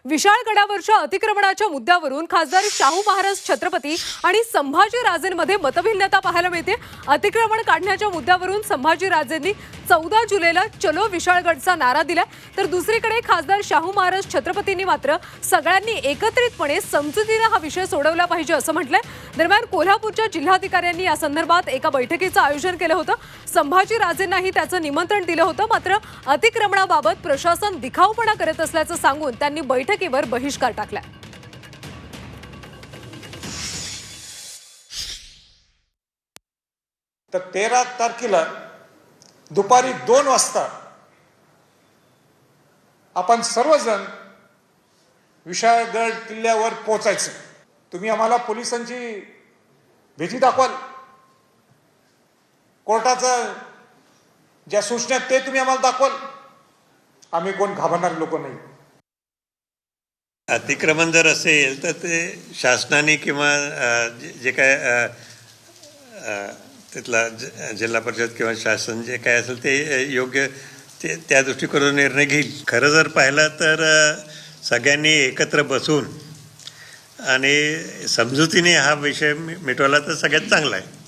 विशाळगडावरच्या अतिक्रमणाच्या मुद्द्यावरून खासदार शाहू महाराज छत्रपती आणि संभाजीराजेंमध्ये मतभिन्नता पाहायला मिळते। अतिक्रमण काढण्याच्या मुद्द्यावरून संभाजीराजेंनी 14 जुलैला चलो विशाळगडचा नारा दिला, तर दुसरीकडे खासदार शाहू महाराज छत्रपतींनी मात्र सगळ्यांनी एकत्रितपणे समजुतीने हा विषय सोडवला पाहिजे असं म्हटलंय। दरम्यान कोल्हापूरच्या जिल्हाधिकाऱ्यांनी या संदर्भात एका बैठकीचं आयोजन केलं होतं। संभाजीराजेंनाही त्याचं निमंत्रण दिलं होतं, मात्र अतिक्रमणाबाबत प्रशासन दिखाऊपणा करत असल्याचं सांगून त्यांनी बैठकीवर बहिष्कार टाकला। तर 13 तारखेला दुपारी 2 वाजता आपण सर्वजण विशाळगड किल्ल्यावर पोहोचायचं। तुम्ही आम्हाला पोलिसांची भीती दाखवाल, कोर्टाचं ज्या सूचना ते तुम्ही आम्हाला दाखवाल, आम्ही कोण घाबरणारे लोक नाही। अतिक्रमण जर असेल तर ते शासनाने किंवा जे काय तिथला जिल्हा परिषद किंवा शासन जे काय असेल ते योग्य ते त्या दृष्टिकोनातून निर्णय घेईल। खरं जर पाहिलं तर सगळ्यांनी एकत्र बसून आणि समजुतीने हा विषय मिटवला तर सगळ्यात चांगला आहे।